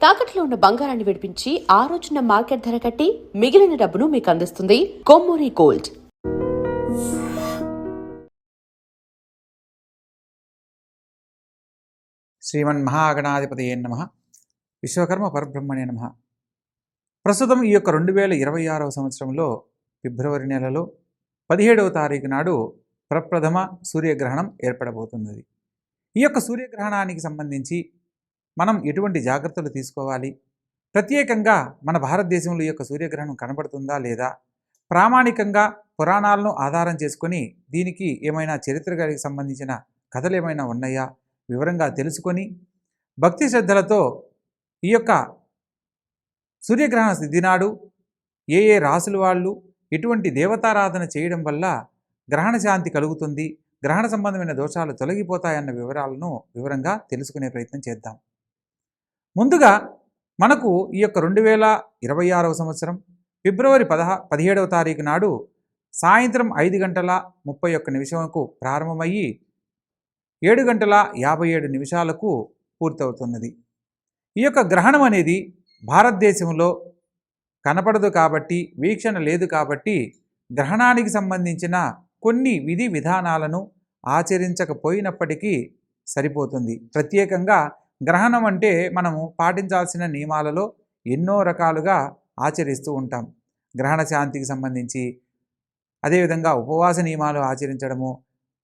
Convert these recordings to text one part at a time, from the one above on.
తాకట్లో ఉన్న బంగారాన్ని విడిపించి ఆ రోజున మార్కెట్ ధర కట్టి మిగిలిన డబ్బును మీకు అందిస్తుంది కొమ్మూరి గోల్డ్. శ్రీమన్మహాగణాధిపతయే నమః. విశ్వకర్మ పరబ్రహ్మణే నమః. ప్రస్తుతం ఈ యొక్క 2026వ సంవత్సరంలో ఫిబ్రవరి నెలలో 17వ తారీఖు నాడు ప్రప్రథమ సూర్యగ్రహణం ఏర్పడబోతున్నది. ఈ యొక్క సూర్యగ్రహణానికి సంబంధించి మనం ఎటువంటి జాగ్రత్తలు తీసుకోవాలి, ప్రత్యేకంగా మన భారతదేశంలో ఈ యొక్క సూర్యగ్రహణం కనబడుతుందా లేదా, ప్రామాణికంగా పురాణాలను ఆధారం చేసుకొని దీనికి ఏమైనా చరిత్రకి సంబంధించిన కథలు ఏమైనా ఉన్నాయా వివరంగా తెలుసుకొని భక్తి శ్రద్ధలతో ఈ యొక్క సూర్యగ్రహణ స్థితి నాడు ఏ ఏ రాసుల వాళ్ళు ఎటువంటి దేవతారాధన చేయడం వల్ల గ్రహణ శాంతి కలుగుతుంది, గ్రహణ సంబంధమైన దోషాలు తొలగిపోతాయన్న వివరాలను వివరంగా తెలుసుకునే ప్రయత్నం చేద్దాం. ముందుగా మనకు ఈ యొక్క 2026వ సంవత్సరం ఫిబ్రవరి 17వ తారీఖు నాడు సాయంత్రం 5:31 ప్రారంభమయ్యి 7:57 పూర్తవుతున్నది. ఈ యొక్క గ్రహణం అనేది భారతదేశంలో కనపడదు కాబట్టి, వీక్షణ లేదు కాబట్టి గ్రహణానికి సంబంధించిన కొన్ని విధి విధానాలను ఆచరించకపోయినప్పటికీ సరిపోతుంది. ప్రత్యేకంగా గ్రహణం అంటే మనము పాటించాల్సిన నియమాలలో ఎన్నో రకాలుగా ఆచరిస్తూ ఉంటాం. గ్రహణ శాంతికి సంబంధించి, అదేవిధంగా ఉపవాస నియమాలు ఆచరించడము,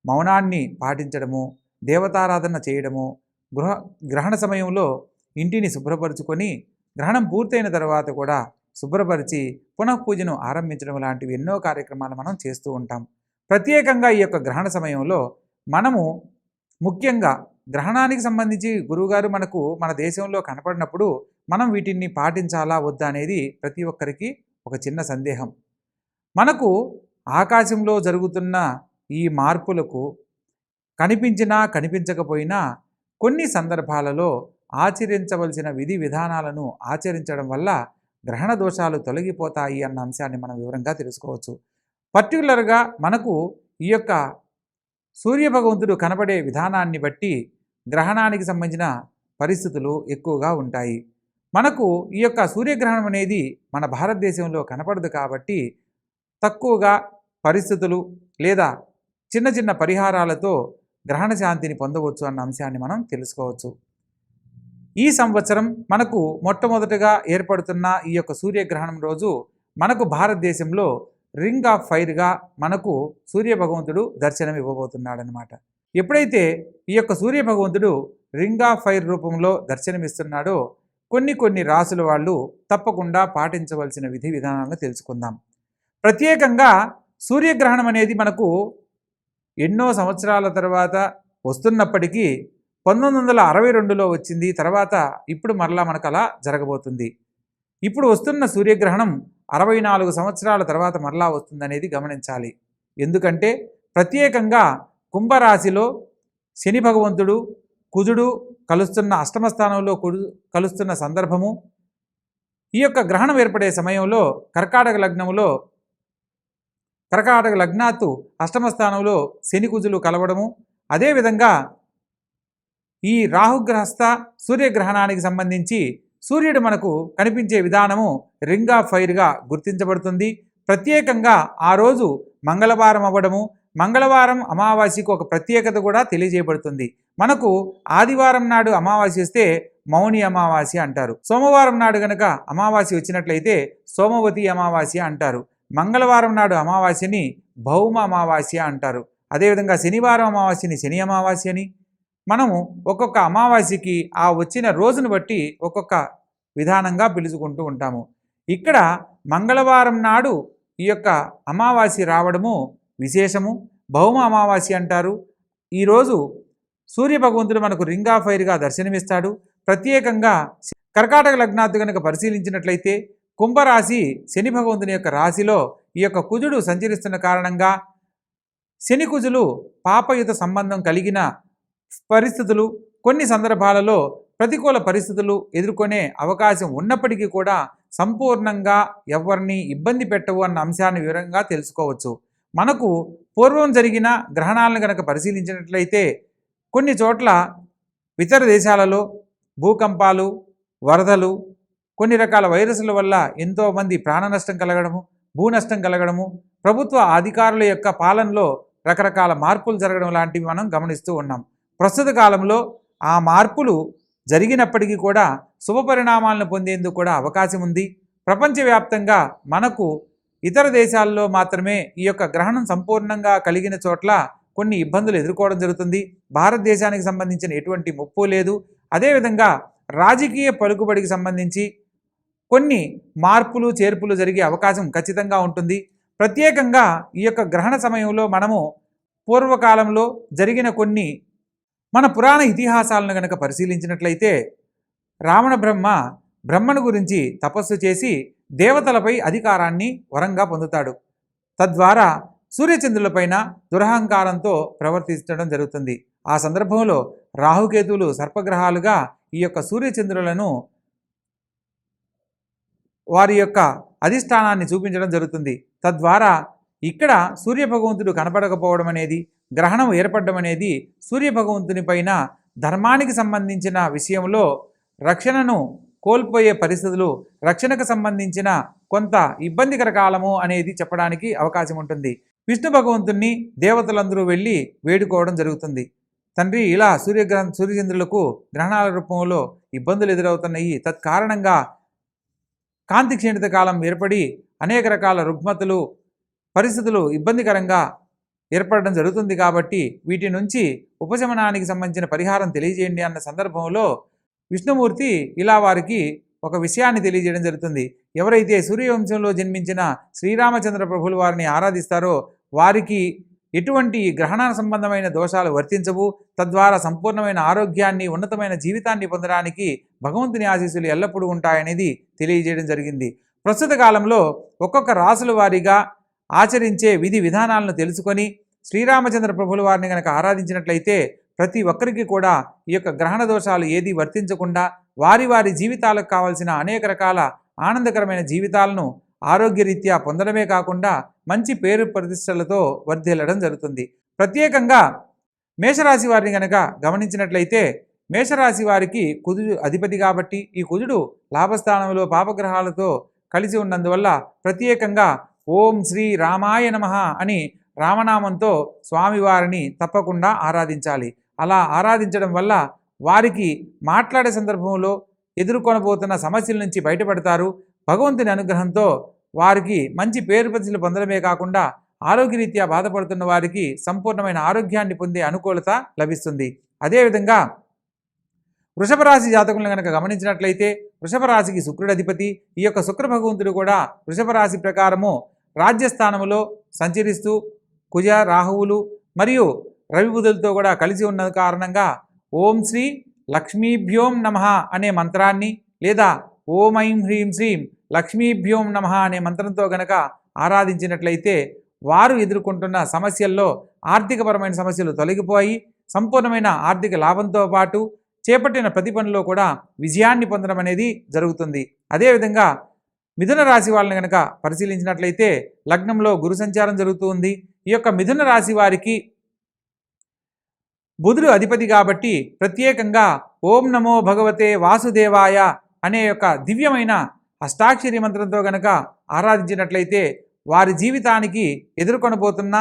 మౌనాన్ని పాటించడము, దేవతారాధన చేయడము, గ్రహణ సమయంలో ఇంటిని శుభ్రపరుచుకొని గ్రహణం పూర్తయిన తర్వాత కూడా శుభ్రపరిచి పునఃపూజను ఆరంభించడం లాంటివి ఎన్నో కార్యక్రమాలు మనం చేస్తూ ఉంటాం. ప్రత్యేకంగా ఈ యొక్క గ్రహణ సమయంలో మనము ముఖ్యంగా గ్రహణానికి సంబంధించి గురువుగారు మనకు మన దేశంలో కనపడినప్పుడు మనం వీటిని పాటించాలా వద్దా అనేది ప్రతి ఒక్కరికి ఒక చిన్న సందేహం. మనకు ఆకాశంలో జరుగుతున్న ఈ మార్పులకు కనిపించినా కనిపించకపోయినా కొన్ని సందర్భాలలో ఆచరించవలసిన విధి విధానాలను ఆచరించడం వల్ల గ్రహణ దోషాలు తొలగిపోతాయి అన్న అంశాన్ని మనం వివరంగా తెలుసుకోవచ్చు. పర్టికులర్గా మనకు ఈ యొక్క సూర్యభగవంతుడు కనబడే విధానాన్ని బట్టి గ్రహణానికి సంబంధించిన పరిస్థితులు ఎక్కువగా ఉంటాయి. మనకు ఈ యొక్క సూర్యగ్రహణం అనేది మన భారతదేశంలో కనపడదు కాబట్టి తక్కువగా పరిస్థితులు లేదా చిన్న చిన్న పరిహారాలతో గ్రహణ శాంతిని పొందవచ్చు అన్న అంశాన్ని మనం తెలుసుకోవచ్చు. ఈ సంవత్సరం మనకు మొట్టమొదటగా ఏర్పడుతున్న ఈ యొక్క సూర్యగ్రహణం రోజు మనకు భారతదేశంలో రింగ్ ఆఫ్ ఫైర్గా మనకు సూర్యభగవంతుడు దర్శనం ఇవ్వబోతున్నాడనమాట. ఎప్పుడైతే ఈ యొక్క సూర్యభగవంతుడు రింగ్ ఆఫ్ ఫైర్ రూపంలో దర్శనమిస్తున్నాడో కొన్ని రాసుల వాళ్ళు తప్పకుండా పాటించవలసిన విధి విధానాలను తెలుసుకుందాం. ప్రత్యేకంగా సూర్యగ్రహణం అనేది మనకు ఎన్నో సంవత్సరాల తర్వాత వస్తున్నప్పటికీ 1962లో వచ్చింది. తర్వాత ఇప్పుడు మరలా మనకు అలా జరగబోతుంది. ఇప్పుడు వస్తున్న సూర్యగ్రహణం 64 సంవత్సరాల తర్వాత మరలా వస్తుందనేది గమనించాలి. ఎందుకంటే ప్రత్యేకంగా కుంభరాశిలో శని భగవంతుడు కుజుడు కలుస్తున్న అష్టమ స్థానంలో కలుస్తున్న సందర్భము, ఈ యొక్క గ్రహణం ఏర్పడే సమయంలో కర్కాటక లగ్నాత్తు అష్టమ స్థానంలో శని కుజులు కలవడము, అదేవిధంగా ఈ రాహుగ్రహస్థ సూర్యగ్రహణానికి సంబంధించి సూర్యుడు మనకు కనిపించే విధానము రింగ్ ఆఫ్ ఫైర్గా గుర్తించబడుతుంది. ప్రత్యేకంగా ఆ రోజు మంగళవారం అవ్వడము, మంగళవారం అమావాస్యకు ఒక ప్రత్యేకత కూడా తెలియజేయబడుతుంది. మనకు ఆదివారం నాడు అమావాస్య వస్తే మౌని అమావాస్య అంటారు. సోమవారం నాడు గనక అమావాస్య వచ్చినట్లయితే సోమవతి అమావాస్య అంటారు. మంగళవారం నాడు అమావాస్యని భౌమ అమావాస్య అంటారు. అదేవిధంగా శనివారం అమావాస్యని శని అమావాస్య అని, మనము ఒక్కొక్క అమావాస్యకి ఆ వచ్చిన రోజును బట్టి ఒక్కొక్క విధానంగా పిలుచుకుంటూ ఉంటాము. ఇక్కడ మంగళవారం నాడు ఈ యొక్క అమావాస్య రావడము విశేషము, భౌమ అమావాస్య అంటారు. ఈరోజు సూర్యభగవంతుడు మనకు రింగ్ ఆఫ్ ఫైర్గా దర్శనమిస్తాడు. ప్రత్యేకంగా కర్కాటక లగ్నాత్తు కనుక పరిశీలించినట్లయితే కుంభరాశి శని భగవంతుని యొక్క రాశిలో ఈ యొక్క కుజుడు సంచరిస్తున్న కారణంగా శని కుజులు పాపయుత సంబంధం కలిగిన పరిస్థితులు, కొన్ని సందర్భాలలో ప్రతికూల పరిస్థితులు ఎదుర్కొనే అవకాశం ఉన్నప్పటికీ కూడా సంపూర్ణంగా ఎవరిని ఇబ్బంది పెట్టవు అన్న అంశాన్ని వివరంగా తెలుసుకోవచ్చు. మనకు పూర్వం జరిగిన గ్రహణాలను కనుక పరిశీలించినట్లయితే కొన్ని చోట్ల ఇతర దేశాలలో భూకంపాలు, వరదలు, కొన్ని రకాల వైరస్ల వల్ల ఎంతోమంది ప్రాణ నష్టం కలగడము, భూ నష్టం కలగడము, ప్రభుత్వ అధికారుల యొక్క పాలనలో రకరకాల మార్పులు జరగడం లాంటివి మనం గమనిస్తూ ఉన్నాం. ప్రస్తుత కాలంలో ఆ మార్పులు జరిగినప్పటికీ కూడా శుభపరిణామాలను పొందేందుకు కూడా అవకాశం ఉంది. ప్రపంచవ్యాప్తంగా మనకు ఇతర దేశాల్లో మాత్రమే ఈ యొక్క గ్రహణం సంపూర్ణంగా కలిగిన చోట్ల కొన్ని ఇబ్బందులు ఎదుర్కోవడం జరుగుతుంది. భారతదేశానికి సంబంధించిన ఎటువంటి ముప్పు లేదు. అదేవిధంగా రాజకీయ పలుకుబడికి సంబంధించి కొన్ని మార్పులు చేర్పులు జరిగే అవకాశం ఖచ్చితంగా ఉంటుంది. ప్రత్యేకంగా ఈ యొక్క గ్రహణ సమయంలో మనము పూర్వకాలంలో జరిగిన కొన్ని మన పురాణ ఇతిహాసాలను కనుక పరిశీలించినట్లయితే రావణ బ్రహ్మను గురించి తపస్సు చేసి దేవతలపై అధికారాన్ని వరంగా పొందుతాడు. తద్వారా సూర్యచంద్రులపైన దురహంకారంతో ప్రవర్తించడం జరుగుతుంది. ఆ సందర్భంలో రాహుకేతువులు సర్పగ్రహాలుగా ఈ యొక్క సూర్యచంద్రులను వారి యొక్క అధిష్టానాన్ని చూపించడం జరుగుతుంది. తద్వారా ఇక్కడ సూర్యభగవంతుడు కనపడకపోవడం అనేది, గ్రహణం ఏర్పడడం అనేది సూర్యభగవంతుని పైన ధర్మానికి సంబంధించిన విషయంలో రక్షణను కోల్పోయే పరిస్థితులు, రక్షణకు సంబంధించిన కొంత ఇబ్బందికర కాలము అనేది చెప్పడానికి అవకాశం ఉంటుంది. విష్ణు భగవంతుణ్ణి దేవతలందరూ వెళ్ళి వేడుకోవడం జరుగుతుంది. తండ్రి, ఇలా సూర్యచంద్రులకు గ్రహణాల రూపంలో ఇబ్బందులు ఎదురవుతున్నాయి, తత్కారణంగా కాంతి క్షీణిత కాలం ఏర్పడి అనేక రకాల రుగ్మతలు, పరిస్థితులు ఇబ్బందికరంగా ఏర్పడడం జరుగుతుంది. కాబట్టి వీటి నుంచి ఉపశమనానికి సంబంధించిన పరిహారం తెలియజేయండి అన్న సందర్భంలో విష్ణుమూర్తి ఇలా వారికి ఒక విషయాన్ని తెలియజేయడం జరుగుతుంది. ఎవరైతే సూర్యవంశంలో జన్మించిన శ్రీరామచంద్ర ప్రభులు వారిని ఆరాధిస్తారో వారికి ఎటువంటి గ్రహణ సంబంధమైన దోషాలు వర్తించవు. తద్వారా సంపూర్ణమైన ఆరోగ్యాన్ని, ఉన్నతమైన జీవితాన్ని పొందడానికి భగవంతుని ఆశీస్సులు ఎల్లప్పుడూ ఉంటాయనేది తెలియజేయడం జరిగింది. ప్రస్తుత కాలంలో ఒక్కొక్క రాసుల వారీగా ఆచరించే విధి విధానాలను తెలుసుకొని శ్రీరామచంద్ర ప్రభుల వారిని కనుక ఆరాధించినట్లయితే ప్రతి ఒక్కరికి కూడా ఈ యొక్క గ్రహణ దోషాలు ఏది వర్తించకుండా వారి వారి జీవితాలకు కావాల్సిన అనేక రకాల ఆనందకరమైన జీవితాలను ఆరోగ్యరీత్యా పొందడమే కాకుండా మంచి పేరు ప్రతిష్టలతో వర్ధిల్లడం జరుగుతుంది. ప్రత్యేకంగా మేషరాశి వారిని కనుక గమనించినట్లయితే మేషరాశి వారికి కుజుడు అధిపతి కాబట్టి ఈ కుజుడు లాభస్థానంలో పాపగ్రహాలతో కలిసి ఉన్నందువల్ల ప్రత్యేకంగా ఓం శ్రీ రామాయ నమః అని రామనామంతో స్వామివారిని తప్పకుండా ఆరాధించాలి. అలా ఆరాధించడం వల్ల వారికి మాట్లాడే సందర్భంలో ఎదుర్కొనబోతున్న సమస్యల నుంచి బయటపడతారు. భగవంతుని అనుగ్రహంతో వారికి మంచి పేరు ప్రతిష్టలు పొందడమే కాకుండా ఆరోగ్యరీత్యా బాధపడుతున్న వారికి సంపూర్ణమైన ఆరోగ్యాన్ని పొందే అనుకూలత లభిస్తుంది. అదేవిధంగా వృషభ రాశి జాతకులను కనుక గమనించినట్లయితే వృషభ రాశికి శుక్రుడు అధిపతి. ఈ యొక్క శుక్ర భగవంతుడు కూడా వృషభ రాశి ప్రకారము రాజ్యస్థానములో సంచరిస్తూ కుజ, రాహువులు మరియు రవి బుధులతో కూడా కలిసి ఉన్న కారణంగా ఓం శ్రీ లక్ష్మీభ్యోం నమః అనే మంత్రాన్ని లేదా ఓం ఐం హ్రీం శ్రీం లక్ష్మీభ్యోం నమః అనే మంత్రంతో గనక ఆరాధించినట్లయితే వారు ఎదుర్కొంటున్న సమస్యల్లో ఆర్థికపరమైన సమస్యలు తొలగిపోయి సంపూర్ణమైన ఆర్థిక లాభంతో పాటు చేపట్టిన ప్రతి పనిలో కూడా విజయాన్ని పొందడం అనేది జరుగుతుంది. అదేవిధంగా మిథున రాశి వాళ్ళని కనుక పరిశీలించినట్లయితే లగ్నంలో గురు సంచారం జరుగుతూ ఉంది. ఈ యొక్క మిథున రాశి వారికి బుధుడు అధిపతి కాబట్టి ప్రత్యేకంగా ఓం నమో భగవతే వాసుదేవాయ అనే యొక్క దివ్యమైన అష్టాక్షరి మంత్రంతో గనక ఆరాధించినట్లయితే వారి జీవితానికి ఎదుర్కొనబోతున్న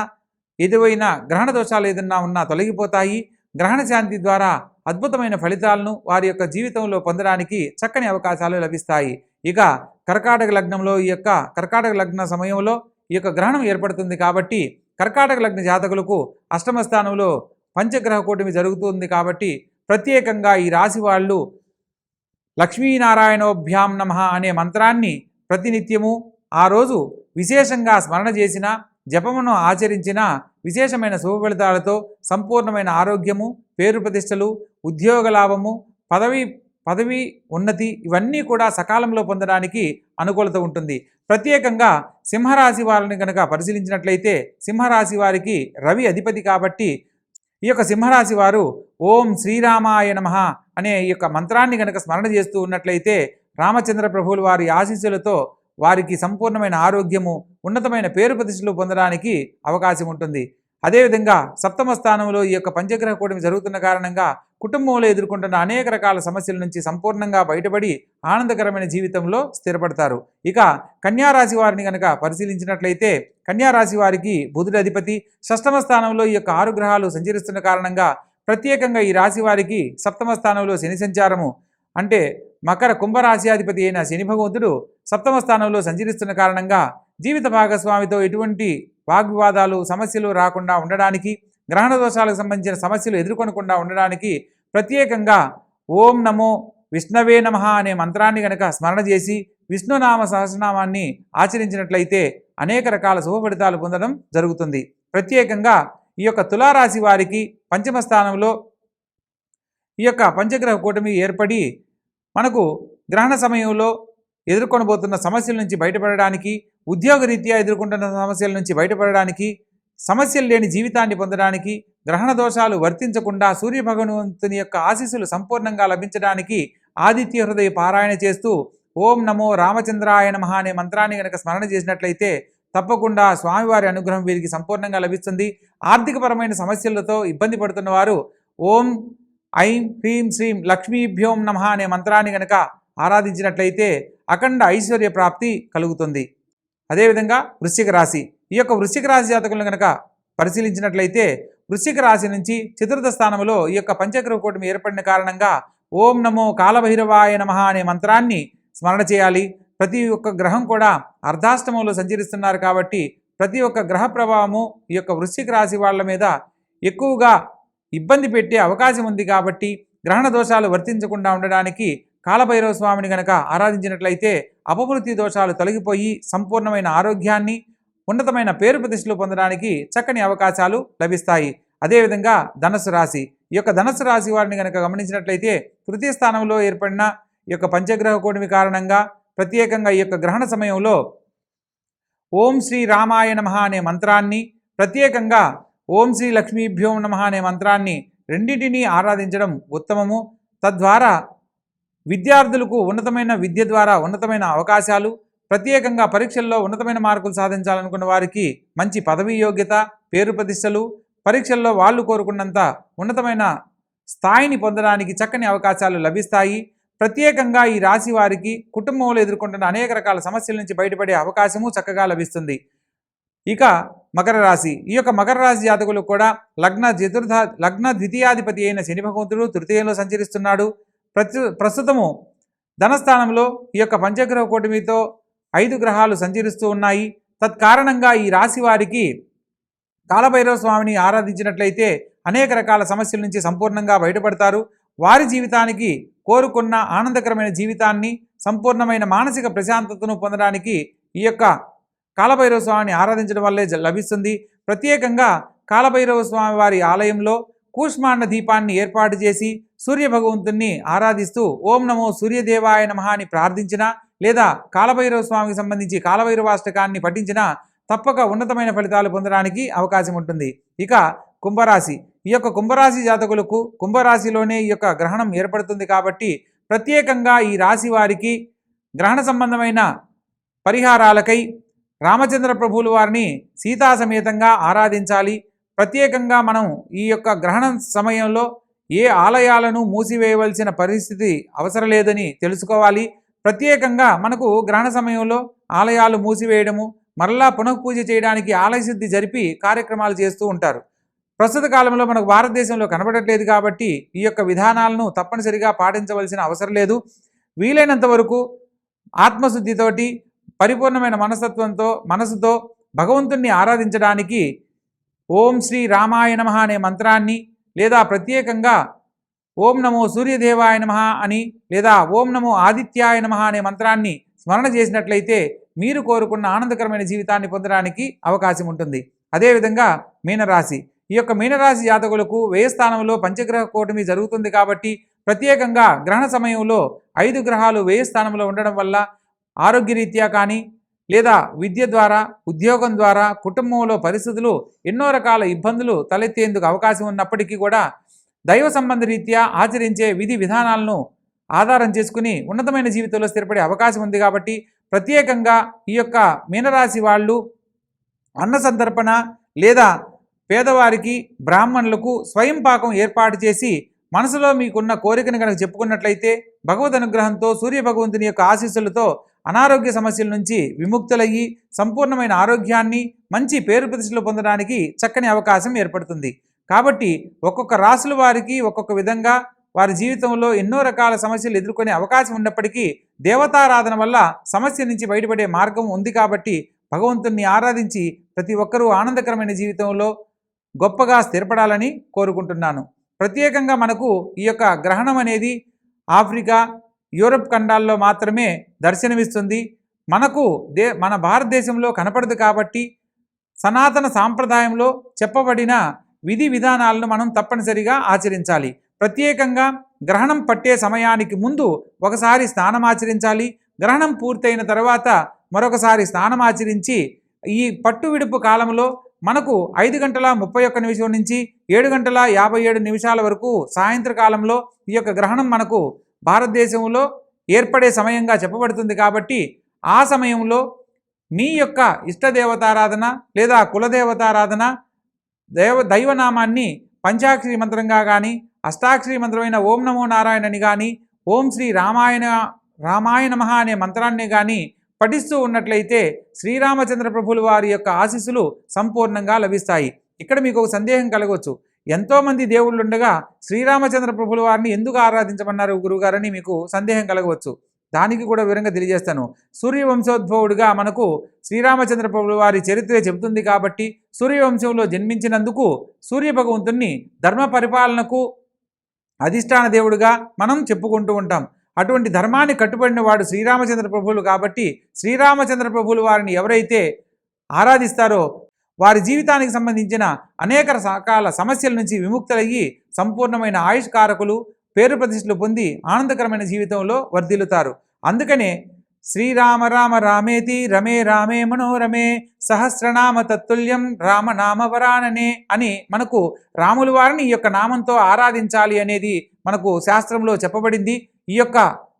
ఏదైనా గ్రహణ దోషాలు ఏదన్నా ఉన్నా తొలగిపోతాయి. గ్రహణ శాంతి ద్వారా అద్భుతమైన ఫలితాలను వారి యొక్క జీవితంలో పొందడానికి చక్కని అవకాశాలు లభిస్తాయి. ఇక కర్కాటక లగ్నంలో ఈ యొక్క కర్కాటక లగ్న సమయంలో ఈ యొక్క గ్రహణం ఏర్పడుతుంది కాబట్టి కర్కాటక లగ్న జాతకులకు అష్టమ స్థానంలో పంచగ్రహ కూటమి జరుగుతుంది కాబట్టి ప్రత్యేకంగా ఈ రాశి వాళ్ళు లక్ష్మీనారాయణోభ్యాం నమః అనే మంత్రాన్ని ప్రతినిత్యము ఆ రోజు విశేషంగా స్మరణ చేసిన జపమును ఆచరించిన విశేషమైన శుభ ఫలితాలతో సంపూర్ణమైన ఆరోగ్యము, పేరు ప్రతిష్టలు, ఉద్యోగ లాభము, పదవి ఉన్నతి ఇవన్నీ కూడా సకాలంలో పొందడానికి అనుకూలత ఉంటుంది. ప్రత్యేకంగా సింహరాశి వారిని కనుక పరిశీలించినట్లయితే సింహరాశి వారికి రవి అధిపతి కాబట్టి ఈ యొక్క సింహరాశి వారు ఓం శ్రీరామాయ నమః అనే ఈ యొక్క మంత్రాన్ని కనుక స్మరణ చేస్తూ ఉన్నట్లయితే రామచంద్ర ప్రభువుల వారి ఆశీస్సులతో వారికి సంపూర్ణమైన ఆరోగ్యము, ఉన్నతమైన పేరు ప్రతిష్టలు పొందడానికి అవకాశం ఉంటుంది. అదేవిధంగా సప్తమ స్థానంలో ఈ యొక్క పంచగ్రహ కూటమి జరుగుతున్న కారణంగా కుటుంబంలో ఎదుర్కొంటున్న అనేక రకాల సమస్యల నుంచి సంపూర్ణంగా బయటపడి ఆనందకరమైన జీవితంలో స్థిరపడతారు. ఇక కన్యారాశి వారిని కనుక పరిశీలించినట్లయితే కన్యారాశి వారికి బుధుడి అధిపతి షష్టమ స్థానంలో ఈ యొక్క 6 గ్రహాలు సంచరిస్తున్న కారణంగా ప్రత్యేకంగా ఈ రాశి వారికి సప్తమ స్థానంలో శని సంచారము అంటే మకర కుంభరాశియాధిపతి అయిన శని భగవంతుడు సప్తమ స్థానంలో సంచరిస్తున్న కారణంగా జీవిత భాగస్వామితో ఎటువంటి వాగ్వివాదాలు సమస్యలు రాకుండా ఉండడానికి, గ్రహణ దోషాలకు సంబంధించిన సమస్యలు ఎదుర్కొనకుండా ఉండడానికి ప్రత్యేకంగా ఓం నమో విష్ణవే నమః అనే మంత్రాన్ని కనుక స్మరణ చేసి విష్ణునామ సహస్రనామాన్ని ఆచరించినట్లయితే అనేక రకాల శుభ ఫలితాలు పొందడం జరుగుతుంది. ప్రత్యేకంగా ఈ యొక్క తులారాశి వారికి పంచమ స్థానంలో ఈ యొక్క పంచగ్రహ కూటమి ఏర్పడి మనకు గ్రహణ సమయంలో ఎదుర్కొనబోతున్న సమస్యల నుంచి బయటపడడానికి, ఉద్యోగరీత్యా ఎదుర్కొంటున్న సమస్యల నుంచి బయటపడడానికి, సమస్యలు లేని జీవితాన్ని పొందడానికి, గ్రహణ దోషాలు వర్తించకుండా సూర్యభగవంతుని యొక్క ఆశీస్సులు సంపూర్ణంగా లభించడానికి ఆదిత్య హృదయ పారాయణ చేస్తూ ఓం నమో రామచంద్రాయ నమః అనే మంత్రాన్ని కనుక స్మరణ చేసినట్లయితే తప్పకుండా స్వామివారి అనుగ్రహం వీరికి సంపూర్ణంగా లభిస్తుంది. ఆర్థికపరమైన సమస్యలతో ఇబ్బంది పడుతున్న వారు ఓం ఐం హ్రీం శ్రీం లక్ష్మీభ్యోం నమః అనే మంత్రాన్ని కనుక ఆరాధించినట్లయితే అఖండ ఐశ్వర్య ప్రాప్తి కలుగుతుంది. అదేవిధంగా వృశ్చిక రాశి, ఈ యొక్క వృశ్చిక రాశి జాతకులను కనుక పరిశీలించినట్లయితే వృశ్చిక రాశి నుంచి చతుర్థ స్థానంలో ఈ యొక్క పంచగ్రహ కూటమి ఏర్పడిన కారణంగా ఓం నమో కాలభైరవాయ నమః అనే మంత్రాన్ని స్మరణ చేయాలి. ప్రతి ఒక్క గ్రహం కూడా అర్ధాష్టమంలో సంచరిస్తున్నారు కాబట్టి ప్రతి ఒక్క గ్రహ ప్రభావము ఈ యొక్క వృశ్చిక రాశి వాళ్ళ మీద ఎక్కువగా ఇబ్బంది పెట్టే అవకాశం ఉంది కాబట్టి గ్రహణ దోషాలు వర్తించకుండా ఉండడానికి కాలభైరవ స్వామిని గనక ఆరాధించినట్లయితే అపమృత్యు దోషాలు తొలగిపోయి సంపూర్ణమైన ఆరోగ్యాన్ని, ఉన్నతమైన పేరు ప్రతిష్టలు పొందడానికి చక్కని అవకాశాలు లభిస్తాయి. అదేవిధంగా ధనుసు రాశి, ఈ యొక్క ధనుసు రాశి వారిని కనుక గమనించినట్లయితే తృతీయ స్థానంలో ఏర్పడిన ఈ యొక్క పంచగ్రహ కూటమి కారణంగా ప్రత్యేకంగా ఈ యొక్క గ్రహణ సమయంలో ఓం శ్రీ రామాయ నమః అనే మంత్రాన్ని, ప్రత్యేకంగా ఓం శ్రీ లక్ష్మీభ్యోం నమః అనే మంత్రాన్ని రెండింటినీ ఆరాధించడం ఉత్తమము. తద్వారా విద్యార్థులకు ఉన్నతమైన విద్య ద్వారా ఉన్నతమైన అవకాశాలు, ప్రత్యేకంగా పరీక్షల్లో ఉన్నతమైన మార్కులు సాధించాలనుకున్న వారికి మంచి పదవీ యోగ్యత, పేరు ప్రతిష్టలు, పరీక్షల్లో వాళ్ళు కోరుకున్నంత ఉన్నతమైన స్థాయిని పొందడానికి చక్కని అవకాశాలు లభిస్తాయి. ప్రత్యేకంగా ఈ రాశి వారికి కుటుంబంలో ఎదుర్కొంటున్న అనేక రకాల సమస్యల నుంచి బయటపడే అవకాశము చక్కగా లభిస్తుంది. ఇక మకర రాశి, ఈ యొక్క మకర రాశి జాతకులకు కూడా లగ్న ద్వితీయాధిపతి అయిన శని భగవంతుడు తృతీయంలో సంచరిస్తున్నాడు. ప్రస్తుతము ధనస్థానంలో ఈ యొక్క పంచగ్రహ కూటమితో 5 గ్రహాలు సంచరిస్తూ ఉన్నాయి. తత్కారణంగా ఈ రాశి వారికి కాలభైరవ స్వామిని ఆరాధించినట్లయితే అనేక రకాల సమస్యల నుంచి సంపూర్ణంగా బయటపడతారు. వారి జీవితానికి కోరుకున్న ఆనందకరమైన జీవితాన్ని, సంపూర్ణమైన మానసిక ప్రశాంతతను పొందడానికి ఈ యొక్క కాలభైరవ స్వామిని ఆరాధించడం వల్లే లభిస్తుంది. ప్రత్యేకంగా కాలభైరవ స్వామి వారి ఆలయంలో కూష్మాండ దీపాన్ని ఏర్పాటు చేసి సూర్య భగవంతుణ్ణి ఆరాధిస్తూ ఓం నమో సూర్యదేవాయ నమః అని ప్రార్థించినా, లేదా కాలభైరవ స్వామికి సంబంధించి కాలభైరవాష్టకాన్ని పఠించినా తప్పక ఉన్నతమైన ఫలితాలు పొందడానికి అవకాశం ఉంటుంది. ఇక కుంభరాశి, ఈ యొక్క కుంభరాశి జాతకులకు కుంభరాశిలోనే ఈ యొక్క గ్రహణం ఏర్పడుతుంది కాబట్టి ప్రత్యేకంగా ఈ రాశి వారికి గ్రహణ సంబంధమైన పరిహారాలకై రామచంద్ర ప్రభువుల వారిని సీతా సమేతంగా ఆరాధించాలి. ప్రత్యేకంగా మనం ఈ యొక్క గ్రహణం సమయంలో ఏ ఆలయాలను మూసివేయవలసిన పరిస్థితి అవసరం లేదని తెలుసుకోవాలి. ప్రత్యేకంగా మనకు గ్రహణ సమయంలో ఆలయాలు మూసివేయడము, మరలా పునఃపూజ చేయడానికి ఆలయ శుద్ధి జరిపి కార్యక్రమాలు చేస్తూ ఉంటారు. ప్రస్తుత కాలంలో మనకు భారతదేశంలో కనబడట్లేదు కాబట్టి ఈ యొక్క విధానాలను తప్పనిసరిగా పాటించవలసిన అవసరం లేదు. వీలైనంత వరకు ఆత్మశుద్ధితోటి, పరిపూర్ణమైన మనసుతో భగవంతుణ్ణి ఆరాధించడానికి ఓం శ్రీ రామాయ నమః అనే మంత్రాన్ని, లేదా ప్రత్యేకంగా ఓం నమో సూర్యదేవాయ నమః అని, లేదా ఓం నమో ఆదిత్యాయ నమః అనే మంత్రాన్ని స్మరణ చేసినట్లయితే మీరు కోరుకున్న ఆనందకరమైన జీవితాన్ని పొందడానికి అవకాశం ఉంటుంది. అదేవిధంగా మీనరాశి, ఈ యొక్క మీనరాశి జాతకులకు వ్యయ స్థానంలో పంచగ్రహ కూటమి జరుగుతుంది కాబట్టి ప్రత్యేకంగా గ్రహణ సమయంలో 5 గ్రహాలు వ్యయ స్థానంలో ఉండడం వల్ల ఆరోగ్యరీత్యా కానీ, లేదా విద్య ద్వారా, ఉద్యోగం ద్వారా, కుటుంబంలో పరిస్థితులు ఎన్నో రకాల ఇబ్బందులు తలెత్తేందుకు అవకాశం ఉన్నప్పటికీ కూడా దైవ సంబంధ రీత్యా ఆచరించే విధి విధానాలను ఆధారం చేసుకుని ఉన్నతమైన జీవితంలో స్థిరపడే అవకాశం ఉంది. కాబట్టి ప్రత్యేకంగా ఈ యొక్క మీనరాశి వాళ్ళు అన్న సంతర్పణ లేదా పేదవారికి బ్రాహ్మణులకు స్వయం పాకం ఏర్పాటు చేసి మనసులో మీకున్న కోరికను కనుక చెప్పుకున్నట్లయితే భగవద్ అనుగ్రహంతో సూర్య భగవంతుని యొక్క ఆశీస్సులతో అనారోగ్య సమస్యల నుంచి విముక్తులయ్యి సంపూర్ణమైన ఆరోగ్యాన్ని మంచి పేరు ప్రతిష్టలు పొందడానికి చక్కని అవకాశం ఏర్పడుతుంది. కాబట్టి ఒక్కొక్క రాశుల వారికి ఒక్కొక్క విధంగా వారి జీవితంలో ఎన్నో రకాల సమస్యలు ఎదుర్కొనే అవకాశం ఉన్నప్పటికీ దేవతారాధన వల్ల సమస్య నుంచి బయటపడే మార్గం ఉంది. కాబట్టి భగవంతుణ్ణి ఆరాధించి ప్రతి ఒక్కరూ ఆనందకరమైన జీవితంలో గొప్పగా స్థిరపడాలని కోరుకుంటున్నాను. ప్రత్యేకంగా మనకు ఈ యొక్క గ్రహణం అనేది ఆఫ్రికా, యూరప్ ఖండాల్లో మాత్రమే దర్శనమిస్తుంది. మన భారతదేశంలో కనపడదు. కాబట్టి సనాతన సాంప్రదాయంలో చెప్పబడిన విధి విధానాలను మనం తప్పనిసరిగా ఆచరించాలి. ప్రత్యేకంగా గ్రహణం పట్టే సమయానికి ముందు ఒకసారి స్నానం ఆచరించాలి. గ్రహణం పూర్తయిన తర్వాత మరొకసారి స్నానం ఆచరించి ఈ పట్టు విడుపు కాలంలో మనకు 5 గంటల 31 నిమిషం నుంచి 7 గంటల 57 నిమిషాల వరకు సాయంత్రకాలంలో ఈ యొక్క గ్రహణం మనకు భారతదేశంలో ఏర్పడే సమయంగా చెప్పబడుతుంది. కాబట్టి ఆ సమయంలో మీ యొక్క ఇష్టదేవతారాధన లేదా కులదేవతారాధన దైవనామాన్ని పంచాక్షరి మంత్రంగా కానీ అష్టాక్షరి మంత్రమైన ఓం నమో నారాయణని కానీ ఓం శ్రీ రామాయ నమః అనే మంత్రాన్ని కానీ పఠిస్తూ ఉన్నట్లయితే శ్రీరామచంద్ర ప్రభుల వారి యొక్క ఆశీస్సులు సంపూర్ణంగా లభిస్తాయి. ఇక్కడ మీకు ఒక సందేహం కలగవచ్చు, ఎంతోమంది దేవుళ్ళు ఉండగా శ్రీరామచంద్ర ప్రభుల వారిని ఎందుకు ఆరాధించమన్నారు గురువుగారని మీకు సందేహం కలగవచ్చు. దానికి కూడా వివరంగా తెలియజేస్తాను. సూర్యవంశోద్భవుడిగా మనకు శ్రీరామచంద్ర ప్రభుల వారి చరిత్ర చెబుతుంది. కాబట్టి సూర్యవంశంలో జన్మించినందుకు సూర్య భగవంతుణ్ణి ధర్మ పరిపాలనకు అధిష్టాన దేవుడిగా మనం చెప్పుకుంటూ ఉంటాం. అటువంటి ధర్మాన్ని కట్టుబడిన వాడు శ్రీరామచంద్ర ప్రభువులు. కాబట్టి శ్రీరామచంద్ర ప్రభువులు వారిని ఎవరైతే ఆరాధిస్తారో వారి జీవితానికి సంబంధించిన అనేక రకాల సమస్యల నుంచి విముక్తులయ్యి సంపూర్ణమైన ఆయుష్కారకులు, పేరు ప్రతిష్టలు పొంది ఆనందకరమైన జీవితంలో వర్ధిల్లుతారు. అందుకనే శ్రీరామ రామ రామేతి రమే రామే మనోరమే సహస్రనామ తత్తుల్యం రామనామ వరాననే అని మనకు రాముల వారిని ఈ యొక్క నామంతో ఆరాధించాలి అనేది మనకు శాస్త్రంలో చెప్పబడింది. ఈ యొక్క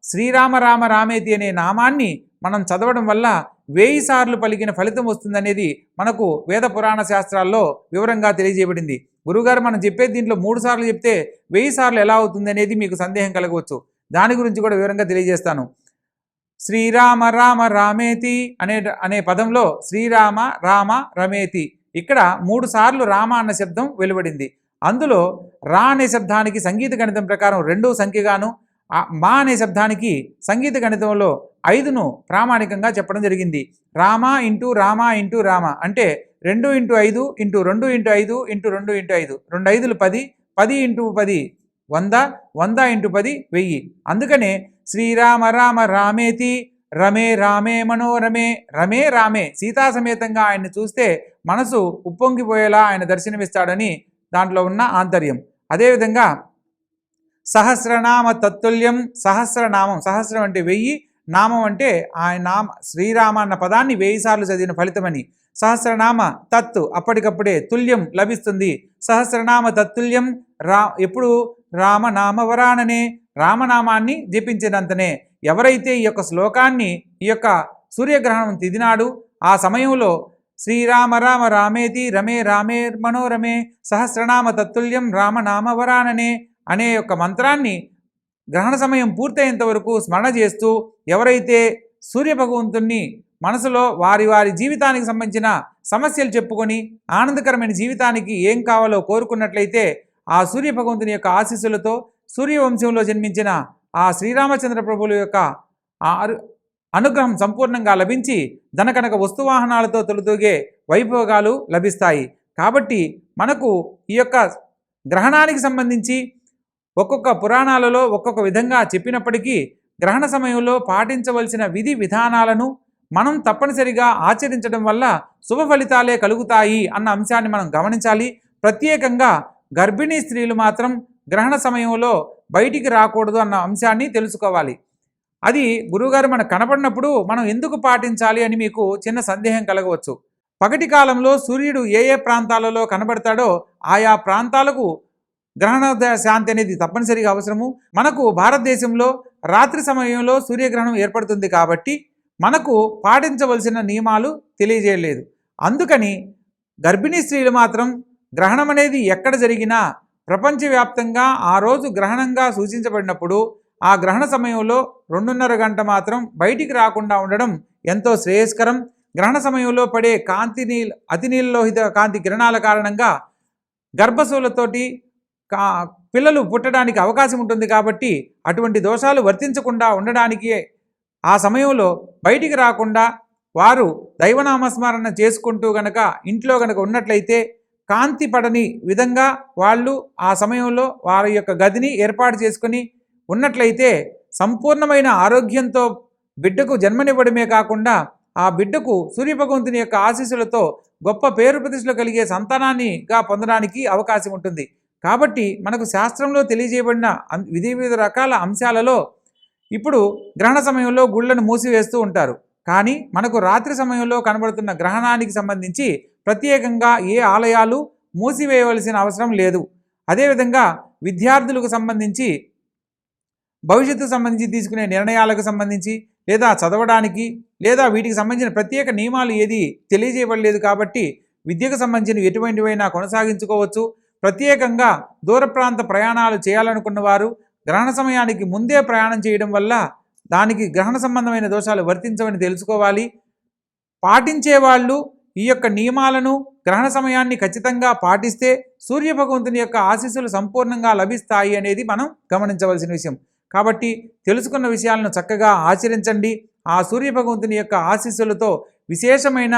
శ్రీరామ రామ రామేతి అనే నామాన్ని మనం చదవడం వల్ల 1000 సార్లు పలికిన ఫలితం వస్తుందనేది మనకు వేద పురాణ శాస్త్రాల్లో వివరంగా తెలియజేయబడింది. గురువుగారు మనం చెప్పేది దీంట్లో 3 సార్లు చెప్తే 1000 సార్లు ఎలా అవుతుంది అనేది మీకు సందేహం కలగవచ్చు. దాని గురించి కూడా వివరంగా తెలియజేస్తాను. శ్రీరామ రామ రామేతి అనే పదంలో శ్రీరామ రామ రమేతి ఇక్కడ 3 సార్లు రామ అన్న శబ్దం వెలువడింది. అందులో రా అనే శబ్దానికి సంగీత గణితం ప్రకారం 2 సంఖ్యగాను, మా అనే శబ్దానికి సంగీత గణితంలో 5ను ప్రామాణికంగా చెప్పడం జరిగింది. రామ ఇంటూ రామ ఇంటూ రామ అంటే 2 × 5 × 2 × 5 × 2 × 5 2 5లు 10, 10 × 10 100, 100 × 10 1000. అందుకనే శ్రీరామ రామ రామేతి రమే రామే మనోరమే రమే రామే సీతా సమేతంగా ఆయన్ని చూస్తే మనసు ఉప్పొంగిపోయేలా ఆయన దర్శనమిస్తాడని దాంట్లో ఉన్న ఆంతర్యం. అదేవిధంగా సహస్రనామ తత్తుల్యం, సహస్రనామం, సహస్రం అంటే 1000, నామం అంటే ఆయన నామ శ్రీరామ అన్న పదాన్ని 1000 సార్లు చదివిన ఫలితమని. సహస్రనామ తత్తు అప్పటికప్పుడే తుల్యం లభిస్తుంది. సహస్రనామ తత్తుల్యం ఎప్పుడు రామనామవరాననే రామనామాన్ని జపించినంతనే. ఎవరైతే ఈ యొక్క శ్లోకాన్ని ఈ యొక్క సూర్యగ్రహణం తిదినాడు ఆ సమయంలో శ్రీరామ రామ రామేతి రమే రామే మనోరమే సహస్రనామ తత్తుల్యం రామనామవరాననే అనే యొక్క మంత్రాన్ని గ్రహణ సమయం పూర్తయ్యేంత వరకు స్మరణ చేస్తూ ఎవరైతే సూర్యభగవంతుణ్ణి మనసులో వారి వారి జీవితానికి సంబంధించిన సమస్యలు చెప్పుకొని ఆనందకరమైన జీవితానికి ఏం కావాలో కోరుకున్నట్లయితే ఆ సూర్యభగవంతుని యొక్క ఆశీస్సులతో సూర్యవంశంలో జన్మించిన ఆ శ్రీరామచంద్ర ప్రభువుల యొక్క అనుగ్రహం సంపూర్ణంగా లభించి ధనకనక వస్తువాహనాలతో తొలుతూగే వైభోగాలు లభిస్తాయి. కాబట్టి మనకు ఈ యొక్క గ్రహణానికి సంబంధించి ఒక్కొక్క పురాణాలలో ఒక్కొక్క విధంగా చెప్పినప్పటికీ గ్రహణ సమయంలో పాటించవలసిన విధి విధానాలను మనం తప్పనిసరిగా ఆచరించడం వల్ల శుభ ఫలితాలే కలుగుతాయి అన్న అంశాన్ని మనం గమనించాలి. ప్రత్యేకంగా గర్భిణీ స్త్రీలు మాత్రం గ్రహణ సమయంలో బయటికి రాకూడదు అన్న అంశాన్ని తెలుసుకోవాలి. అది గురువుగారు మనకు కనపడినప్పుడు మనం ఎందుకు పాటించాలి అని మీకు చిన్న సందేహం కలగవచ్చు. పగటి కాలంలో సూర్యుడు ఏ ఏ ప్రాంతాలలో కనబడతాడో ఆయా ప్రాంతాలకు గ్రహణ శాంతి అనేది తప్పనిసరిగా అవసరము. మనకు భారతదేశంలో రాత్రి సమయంలో సూర్యగ్రహణం ఏర్పడుతుంది కాబట్టి మనకు పాటించవలసిన నియమాలు తెలియజేయలేదు. అందుకని గర్భిణీ స్త్రీలు మాత్రం గ్రహణం అనేది ఎక్కడ జరిగినా ప్రపంచవ్యాప్తంగా ఆ రోజు గ్రహణంగా సూచించబడినప్పుడు ఆ గ్రహణ సమయంలో 2.5 గంట మాత్రం బయటికి రాకుండా ఉండడం ఎంతో శ్రేయస్కరం. గ్రహణ సమయంలో పడే అతి నీలలోహిత కాంతి కిరణాల కారణంగా గర్భశూలతోటి పిల్లలు పుట్టడానికి అవకాశం ఉంటుంది. కాబట్టి అటువంటి దోషాలు వర్తించకుండా ఉండడానికి ఆ సమయంలో బయటికి రాకుండా వారు దైవనామస్మరణ చేసుకుంటూ గనక ఇంట్లో గనక ఉన్నట్లయితే కాంతి పడని విధంగా వాళ్ళు ఆ సమయంలో వారి యొక్క గదిని ఏర్పాటు చేసుకుని ఉన్నట్లయితే సంపూర్ణమైన ఆరోగ్యంతో బిడ్డకు జన్మనివ్వడమే కాకుండా ఆ బిడ్డకు సూర్యభగవంతుని యొక్క ఆశీస్సులతో గొప్ప పేరు ప్రతిష్టలు కలిగే సంతానాన్నిగా పొందడానికి అవకాశం ఉంటుంది. కాబట్టి మనకు శాస్త్రంలో తెలియజేయబడిన వివిధ రకాల అంశాలలో ఇప్పుడు గ్రహణ సమయంలో గుళ్ళను మూసివేస్తూ ఉంటారు. కానీ మనకు రాత్రి సమయంలో కనబడుతున్న గ్రహణానికి సంబంధించి ప్రత్యేకంగా ఏ ఆలయాలు మూసివేయవలసిన అవసరం లేదు. అదేవిధంగా విద్యార్థులకు సంబంధించి భవిష్యత్తు సంబంధించి తీసుకునే నిర్ణయాలకు సంబంధించి లేదా చదవడానికి లేదా వీటికి సంబంధించిన ప్రత్యేక నియమాలు ఏది తెలియజేయబడలేదు. కాబట్టి విద్యకు సంబంధించిన ఎటువంటివైనా కొనసాగించుకోవచ్చు. ప్రత్యేకంగా దూర ప్రాంత ప్రయాణాలు చేయాలనుకున్న వారు గ్రహణ సమయానికి ముందే ప్రయాణం చేయడం వల్ల దానికి గ్రహణ సంబంధమైన దోషాలు వర్తించవని తెలుసుకోవాలి. పాటించే వాళ్ళు ఈ యొక్క నియమాలను గ్రహణ సమయాన్ని ఖచ్చితంగా పాటిస్తే సూర్యభగవంతుని యొక్క ఆశీస్సులు సంపూర్ణంగా లభిస్తాయి అనేది మనం గమనించవలసిన విషయం. కాబట్టి తెలుసుకున్న విషయాలను చక్కగా ఆచరించండి. ఆ సూర్యభగవంతుని యొక్క ఆశీస్సులతో విశేషమైన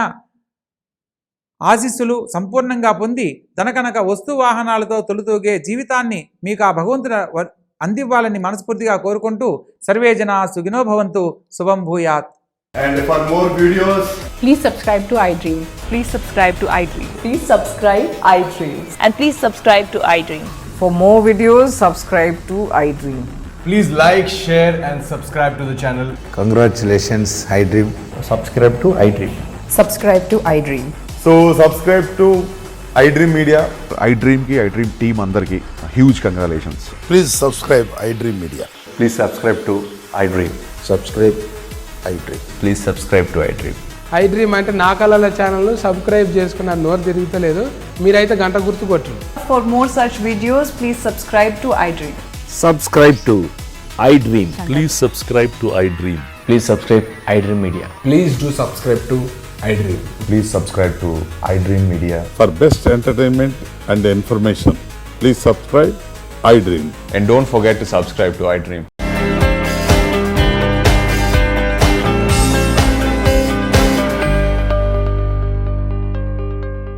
ఆశీస్సులు సంపూర్ణంగా పొంది ధనకనక వస్తు వాహనాలతో తొలుతూగే జీవితాన్ని మీకు ఆ భగవంతుడు అందివ్వాలని మనస్ఫూర్తిగా కోరుకుంటూ సర్వే జనా సుఖినో భవంతు. శుభం భూయాత్. And for more videos, Please subscribe to iDream. Please subscribe to iDream. Please subscribe iDream. And please subscribe to iDream. For more videos, subscribe to iDream. please like, share and subscribe to the channel. Congratulations, iDream. Subscribe to iDream. Subscribe to iDream. So subscribe to iDream Media. iDream की iDream team अंदर की huge congratulations. Please subscribe iDream Media. Please subscribe to iDream. Subscribe iDream. Please subscribe to iDream. iDream అంటే నా కళల ఛానల్ను subscribe చేసుకున్న నోరు తిరుగుతలేదు. మీరైతే గంట గుర్తు కొట్టు. For more such videos, please subscribe to iDream. Subscribe to iDream. Please subscribe to iDream. Please subscribe iDream Media. Please do subscribe to iDream. Please subscribe to iDream Media. For best entertainment and information, please subscribe iDream. And don't forget to subscribe to iDream.